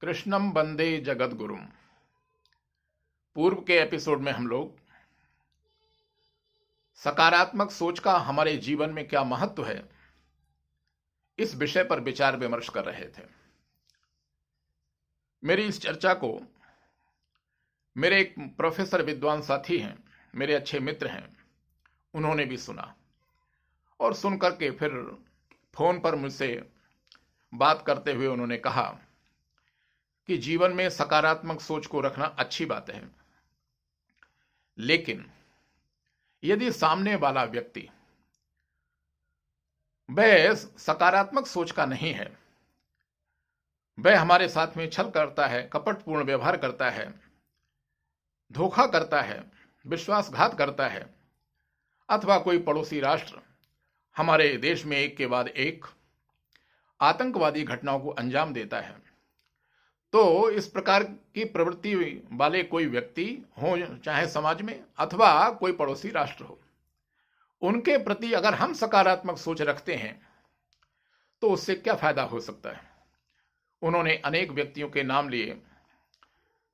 कृष्णम वंदे जगत गुरुम। पूर्व के एपिसोड में हम लोग सकारात्मक सोच का हमारे जीवन में क्या महत्व है, इस विषय पर विचार विमर्श कर रहे थे। मेरी इस चर्चा को मेरे एक प्रोफेसर विद्वान साथी हैं, मेरे अच्छे मित्र हैं, उन्होंने भी सुना और सुन करके फिर फोन पर मुझसे बात करते हुए उन्होंने कहा कि जीवन में सकारात्मक सोच को रखना अच्छी बात है, लेकिन यदि सामने वाला व्यक्ति वह सकारात्मक सोच का नहीं है, वह हमारे साथ में छल करता है, कपटपूर्ण व्यवहार करता है, धोखा करता है, विश्वासघात करता है, अथवा कोई पड़ोसी राष्ट्र हमारे देश में एक के बाद एक आतंकवादी घटनाओं को अंजाम देता है, तो इस प्रकार की प्रवृत्ति वाले कोई व्यक्ति हो, चाहे समाज में अथवा कोई पड़ोसी राष्ट्र हो, उनके प्रति अगर हम सकारात्मक सोच रखते हैं तो उससे क्या फायदा हो सकता है। उन्होंने अनेक व्यक्तियों के नाम लिए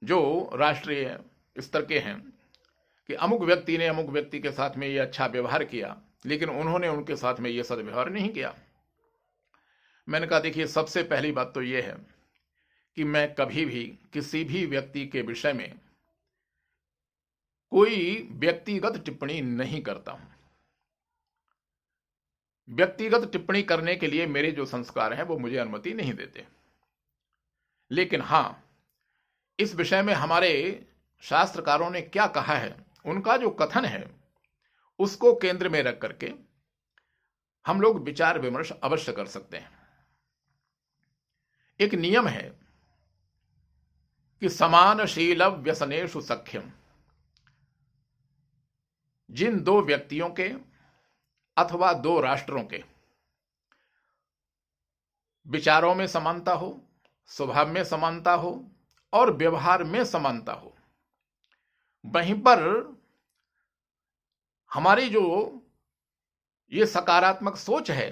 जो राष्ट्रीय स्तर के हैं कि अमुक व्यक्ति ने अमुक व्यक्ति के साथ में ये अच्छा व्यवहार किया, लेकिन उन्होंने उनके साथ में ये सद्व्यवहार नहीं किया। मैंने कहा, देखिए, सबसे पहली बात तो ये है कि मैं कभी भी किसी भी व्यक्ति के विषय में कोई व्यक्तिगत टिप्पणी नहीं करता हूं। व्यक्तिगत टिप्पणी करने के लिए मेरे जो संस्कार हैं वो मुझे अनुमति नहीं देते। लेकिन हां, इस विषय में हमारे शास्त्रकारों ने क्या कहा है, उनका जो कथन है उसको केंद्र में रख करके हम लोग विचार विमर्श अवश्य कर सकते हैं। एक नियम है कि समानशील व्यसनेषु सख्यम। जिन दो व्यक्तियों के अथवा दो राष्ट्रों के विचारों में समानता हो, स्वभाव में समानता हो और व्यवहार में समानता हो, वहीं पर हमारी जो ये सकारात्मक सोच है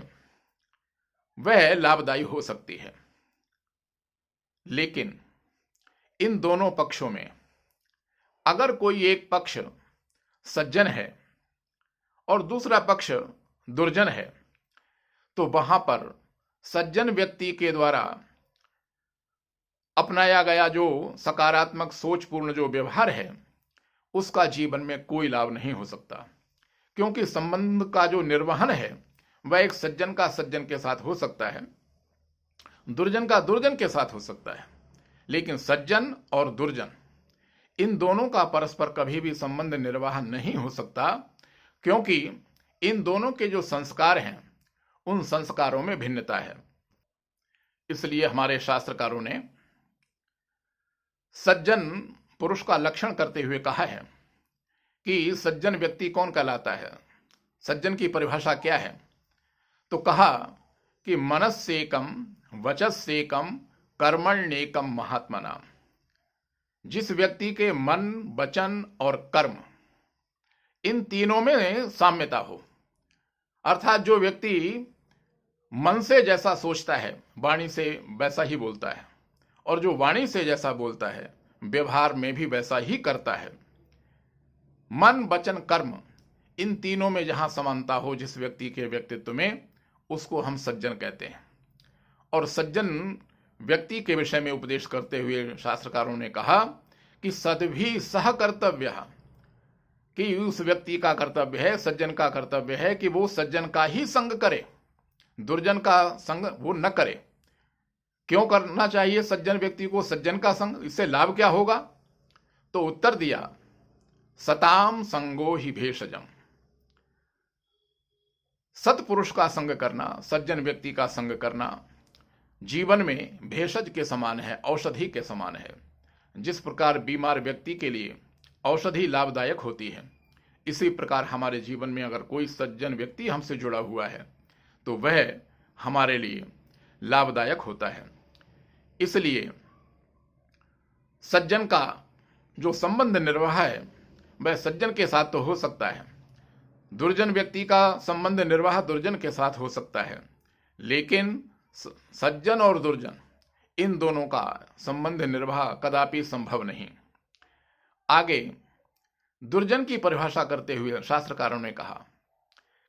वह लाभदायी हो सकती है। लेकिन इन दोनों पक्षों में अगर कोई एक पक्ष सज्जन है और दूसरा पक्ष दुर्जन है, तो वहां पर सज्जन व्यक्ति के द्वारा अपनाया गया जो सकारात्मक सोचपूर्ण जो व्यवहार है उसका जीवन में कोई लाभ नहीं हो सकता, क्योंकि संबंध का जो निर्वहन है वह एक सज्जन का सज्जन के साथ हो सकता है, दुर्जन का दुर्जन के साथ हो सकता है, लेकिन सज्जन और दुर्जन इन दोनों का परस्पर कभी भी संबंध निर्वाह नहीं हो सकता, क्योंकि इन दोनों के जो संस्कार हैं उन संस्कारों में भिन्नता है। इसलिए हमारे शास्त्रकारों ने सज्जन पुरुष का लक्षण करते हुए कहा है कि सज्जन व्यक्ति कौन कहलाता है, सज्जन की परिभाषा क्या है। तो कहा कि मनस्सेकम वचस्सेकम कर्मण्येकम महात्मना। जिस व्यक्ति के मन, वचन और कर्म इन तीनों में साम्यता हो, अर्थात जो व्यक्ति मन से जैसा सोचता है वाणी से वैसा ही बोलता है, और जो वाणी से जैसा बोलता है व्यवहार में भी वैसा ही करता है। मन, वचन, कर्म इन तीनों में जहां समानता हो जिस व्यक्ति के व्यक्तित्व में, उसको हम सज्जन कहते हैं। और सज्जन व्यक्ति के विषय में उपदेश करते हुए शास्त्रकारों ने कहा कि सद्भि सह कर्तव्य, कि उस व्यक्ति का कर्तव्य है, सज्जन का कर्तव्य है कि वो सज्जन का ही संग करे, दुर्जन का संग वो न करे। क्यों करना चाहिए सज्जन व्यक्ति को सज्जन का संग, इससे लाभ क्या होगा? तो उत्तर दिया, सताम संगो ही भेषजम। सत्पुरुष का संग करना, सज्जन व्यक्ति का संग करना जीवन में भेषज के समान है, औषधि के समान है। जिस प्रकार बीमार व्यक्ति के लिए औषधि लाभदायक होती है, इसी प्रकार हमारे जीवन में अगर कोई सज्जन व्यक्ति हमसे जुड़ा हुआ है तो वह हमारे लिए लाभदायक होता है। इसलिए सज्जन का जो संबंध निर्वाह है वह सज्जन के साथ तो हो सकता है, दुर्जन व्यक्ति का संबंध निर्वाह दुर्जन के साथ हो सकता है, लेकिन सज्जन और दुर्जन इन दोनों का संबंध निर्वाह कदापि संभव नहीं। आगे दुर्जन की परिभाषा करते हुए शास्त्रकारों ने कहा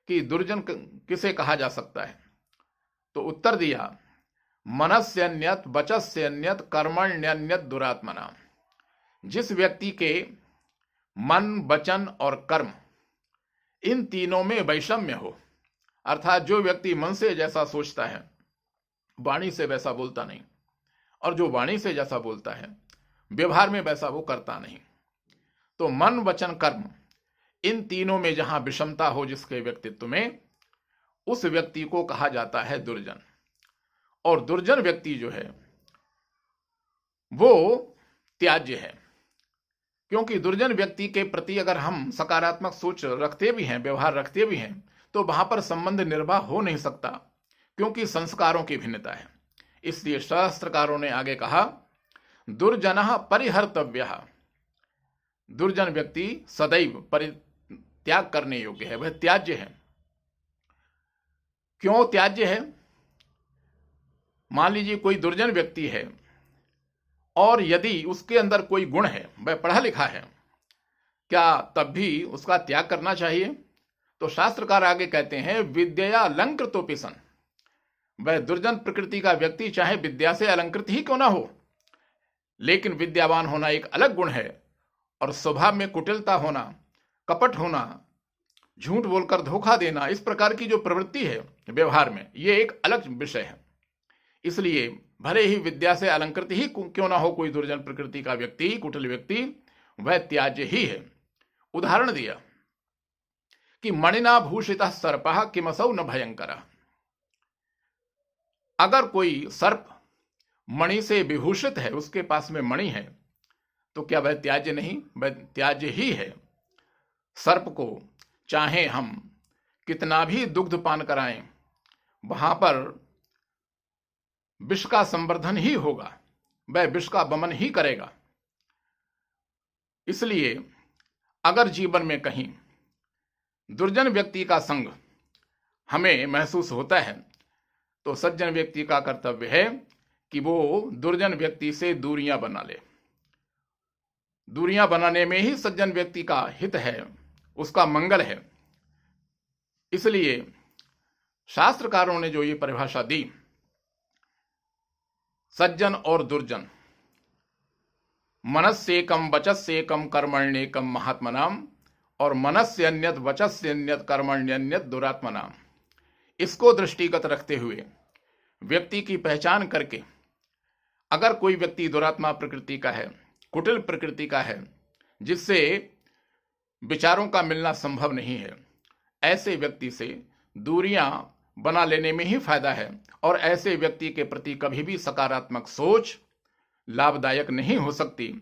कि दुर्जन किसे कहा जा सकता है, तो उत्तर दिया, मनस्यन्यत वचस्यन्यत कर्मण्यन्यत दुरात्मना। जिस व्यक्ति के मन, वचन और कर्म इन तीनों में वैषम्य हो, अर्थात जो व्यक्ति मन से जैसा सोचता है वाणी से वैसा बोलता नहीं, और जो वाणी से जैसा बोलता है व्यवहार में वैसा वो करता नहीं, तो मन, वचन, कर्म इन तीनों में जहां विषमता हो जिसके व्यक्तित्व में, उस व्यक्ति को कहा जाता है दुर्जन। और दुर्जन व्यक्ति जो है वो त्याज्य है, क्योंकि दुर्जन व्यक्ति के प्रति अगर हम सकारात्मक सोच रखते भी हैं, व्यवहार रखते भी हैं, तो वहां पर संबंध निर्वाह हो नहीं सकता, क्योंकि संस्कारों की भिन्नता है। इसलिए शास्त्रकारों ने आगे कहा, दुर्जनः परिहर्तव्यः। दुर्जन व्यक्ति सदैव परित्याग करने योग्य है, वह त्याज्य है। क्यों त्याज्य है? मान लीजिए कोई दुर्जन व्यक्ति है और यदि उसके अंदर कोई गुण है, वह पढ़ा लिखा है, क्या तब भी उसका त्याग करना चाहिए? तो शास्त्रकार आगे कहते हैं, विद्या अलंकृतोपि सन। वह दुर्जन प्रकृति का व्यक्ति चाहे विद्या से अलंकृत ही क्यों ना हो, लेकिन विद्यावान होना एक अलग गुण है, और स्वभाव में कुटिलता होना, कपट होना, झूठ बोलकर धोखा देना, इस प्रकार की जो प्रवृत्ति है व्यवहार में, ये एक अलग विषय है। इसलिए भले ही विद्या से अलंकृत ही क्यों ना हो कोई दुर्जन प्रकृति का व्यक्ति, कुटिल व्यक्ति, वह त्याज्य ही है। उदाहरण दिया कि मणिना भूषितः सर्पः किमसौ न भयंकरः। अगर कोई सर्प मणि से विभूषित है, उसके पास में मणि है, तो क्या वह त्याज्य नहीं? वह त्याज्य ही है। सर्प को चाहे हम कितना भी दुग्ध पान कराएं, वहां पर विष का संवर्धन ही होगा, वह विष का वमन ही करेगा। इसलिए अगर जीवन में कहीं दुर्जन व्यक्ति का संग हमें महसूस होता है, तो सज्जन व्यक्ति का कर्तव्य है कि वो दुर्जन व्यक्ति से दूरियां बना ले। दूरियां बनाने में ही सज्जन व्यक्ति का हित है, उसका मंगल है। इसलिए शास्त्रकारों ने जो ये परिभाषा दी, सज्जन और दुर्जन, मनस्येकम वचस्येकम कर्मण्येकम महात्मनाम, और मनस्यन्यत वचस्यन्यत कर्मण्यन्यत दुरात्मनाम, इसको दृष्टिगत रखते हुए व्यक्ति की पहचान करके अगर कोई व्यक्ति दुरात्मा प्रकृति का है, कुटिल प्रकृति का है, जिससे विचारों का मिलना संभव नहीं है, ऐसे व्यक्ति से दूरियां बना लेने में ही फायदा है। और ऐसे व्यक्ति के प्रति कभी भी सकारात्मक सोच लाभदायक नहीं हो सकती।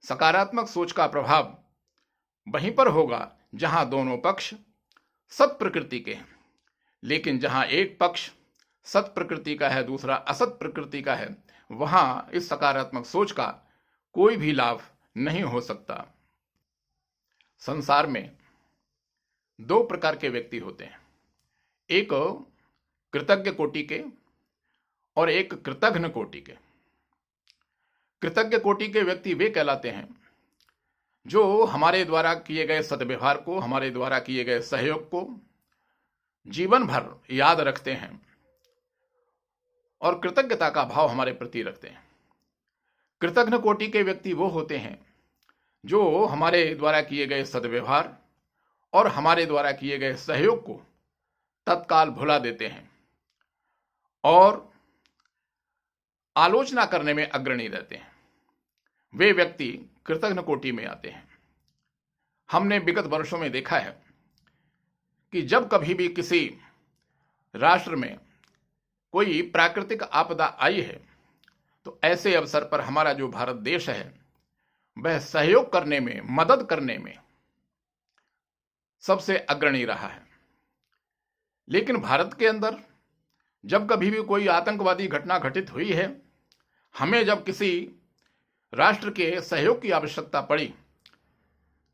सकारात्मक सोच का प्रभाव वहीं पर होगा जहां दोनों पक्ष सत प्रकृति के हैं, लेकिन जहां एक पक्ष सत प्रकृति का है, दूसरा असत प्रकृति का है, वहां इस सकारात्मक सोच का कोई भी लाभ नहीं हो सकता। संसार में दो प्रकार के व्यक्ति होते हैं, एक कृतज्ञ कोटि के और एक कृतघ्न कोटि के। कृतज्ञ कोटि के व्यक्ति वे कहलाते हैं जो हमारे द्वारा किए गए सद्व्यवहार को, हमारे द्वारा किए गए सहयोग को जीवन भर याद रखते हैं और कृतज्ञता का भाव हमारे प्रति रखते हैं। कृतघ्न कोटि के व्यक्ति वो होते हैं जो हमारे द्वारा किए गए सद्व्यवहार और हमारे द्वारा किए गए सहयोग को तत्काल भुला देते हैं और आलोचना करने में अग्रणी रहते हैं। वे व्यक्ति कृतघ्न कोटि में आते हैं। हमने विगत वर्षों में देखा है कि जब कभी भी किसी राष्ट्र में कोई प्राकृतिक आपदा आई है, तो ऐसे अवसर पर हमारा जो भारत देश है वह सहयोग करने में, मदद करने में सबसे अग्रणी रहा है। लेकिन भारत के अंदर जब कभी भी कोई आतंकवादी घटना घटित हुई है, हमें जब किसी राष्ट्र के सहयोग की आवश्यकता पड़ी,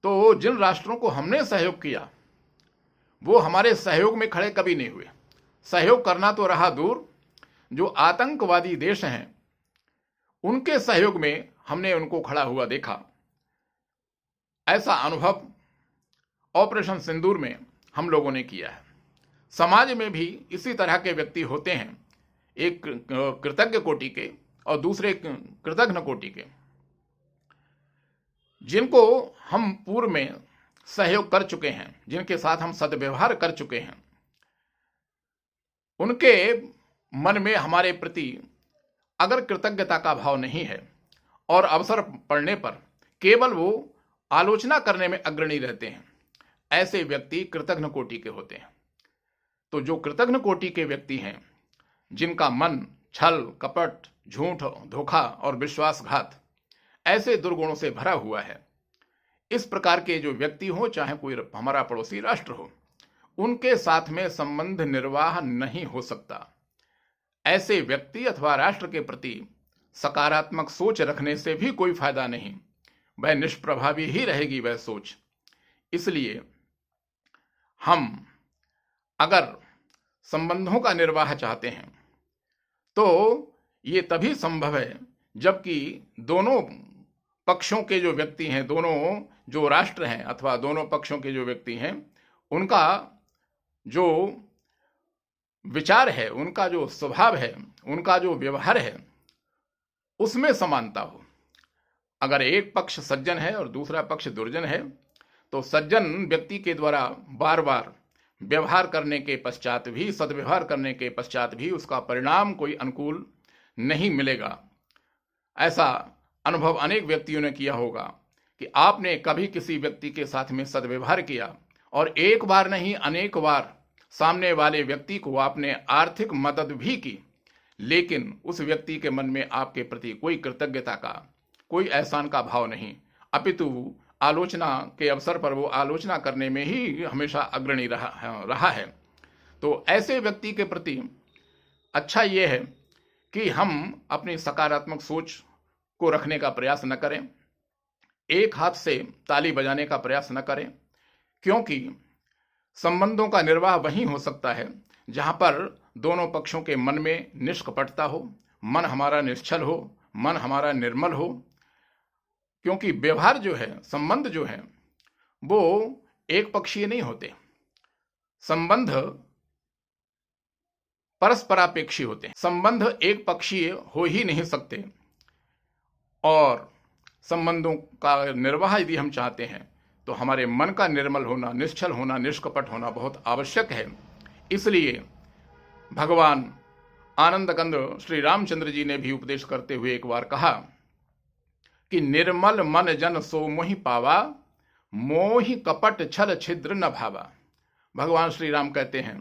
तो जिन राष्ट्रों को हमने सहयोग किया वो हमारे सहयोग में खड़े कभी नहीं हुए। सहयोग करना तो रहा दूर, जो आतंकवादी देश हैं उनके सहयोग में हमने उनको खड़ा हुआ देखा। ऐसा अनुभव ऑपरेशन सिंदूर में हम लोगों ने किया है। समाज में भी इसी तरह के व्यक्ति होते हैं, एक कृतज्ञ कोटि के और दूसरे कृतघ्न कोटि के, जिनको हम पूर्व में सहयोग कर चुके हैं, जिनके साथ हम सद्व्यवहार कर चुके हैं। उनके मन में हमारे प्रति अगर कृतज्ञता का भाव नहीं है और अवसर पड़ने पर केवल वो आलोचना करने में अग्रणी रहते हैं, ऐसे व्यक्ति कृतघ्न कोटि के होते हैं। तो जो कृतघ्न कोटि के व्यक्ति हैं, जिनका मन छल, कपट, झूठ, धोखा और विश्वासघात ऐसे दुर्गुणों से भरा हुआ है, इस प्रकार के जो व्यक्ति हो, चाहे कोई हमारा पड़ोसी राष्ट्र हो, उनके साथ में संबंध निर्वाह नहीं हो सकता। ऐसे व्यक्ति अथवा राष्ट्र के प्रति सकारात्मक सोच रखने से भी कोई फायदा नहीं, वह निष्प्रभावी ही रहेगी वह सोच। इसलिए हम अगर संबंधों का निर्वाह चाहते हैं तो ये तभी संभव है जबकि दोनों पक्षों के जो व्यक्ति हैं, दोनों जो राष्ट्र हैं अथवा दोनों पक्षों के जो व्यक्ति हैं, उनका जो विचार है, उनका जो स्वभाव है, उनका जो व्यवहार है, उसमें समानता हो। अगर एक पक्ष सज्जन है और दूसरा पक्ष दुर्जन है, तो सज्जन व्यक्ति के द्वारा बार बार व्यवहार करने के पश्चात भी, सद्व्यवहार करने के पश्चात भी उसका परिणाम कोई अनुकूल नहीं मिलेगा। ऐसा अनुभव अनेक व्यक्तियों ने किया होगा कि आपने कभी किसी व्यक्ति के साथ में सद्व्यवहार किया और एक बार नहीं अनेक बार सामने वाले व्यक्ति को आपने आर्थिक मदद भी की, लेकिन उस व्यक्ति के मन में आपके प्रति कोई कृतज्ञता का, कोई एहसान का भाव नहीं, अपितु आलोचना के अवसर पर वो आलोचना करने में ही हमेशा अग्रणी रहा है। तो ऐसे व्यक्ति के प्रति अच्छा ये है कि हम अपनी सकारात्मक सोच को रखने का प्रयास न करें, एक हाथ से ताली बजाने का प्रयास न करें, क्योंकि संबंधों का निर्वाह वहीं हो सकता है जहां पर दोनों पक्षों के मन में निष्कपटता हो, मन हमारा निश्चल हो, मन हमारा निर्मल हो। क्योंकि व्यवहार जो है, संबंध जो है, वो एक पक्षीय नहीं होते। संबंध परस्परापेक्षी होते हैं। संबंध एक पक्षीय हो ही नहीं सकते और संबंधों का निर्वाह यदि हम चाहते हैं तो हमारे मन का निर्मल होना, निश्चल होना, निष्कपट होना बहुत आवश्यक है। इसलिए भगवान आनंद कंद श्री रामचंद्र जी ने भी उपदेश करते हुए एक बार कहा कि निर्मल मन जन सो मोहि पावा, मोहि कपट छल छिद्र न भावा। भगवान श्री राम कहते हैं,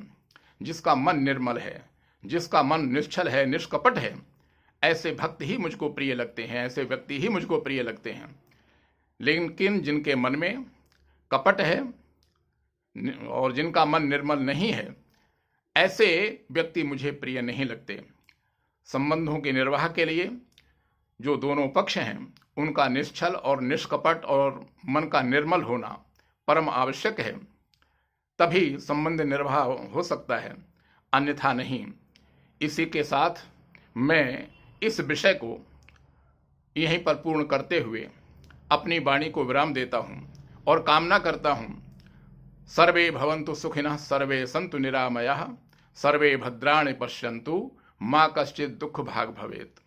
जिसका मन निर्मल है, जिसका मन निश्चल है, निष्कपट है, ऐसे भक्त ही मुझको प्रिय लगते हैं, ऐसे व्यक्ति ही मुझको प्रिय लगते हैं। लेकिन जिनके मन में कपट है और जिनका मन निर्मल नहीं है, ऐसे व्यक्ति मुझे प्रिय नहीं लगते। संबंधों के निर्वाह के लिए जो दोनों पक्ष हैं, उनका निश्चल और निष्कपट और मन का निर्मल होना परम आवश्यक है, तभी संबंध निर्वाह हो सकता है, अन्यथा नहीं। इसी के साथ मैं इस विषय को यहीं पर पूर्ण करते हुए अपनी वाणी को विराम देता हूं और कामना करता हूं, सर्वे भवन्तु सुखिनः, सर्वे सन्तु निरामयाः, सर्वे भद्राणि पश्यन्तु, मा कश्चित् दुःख भाग् भवेत्।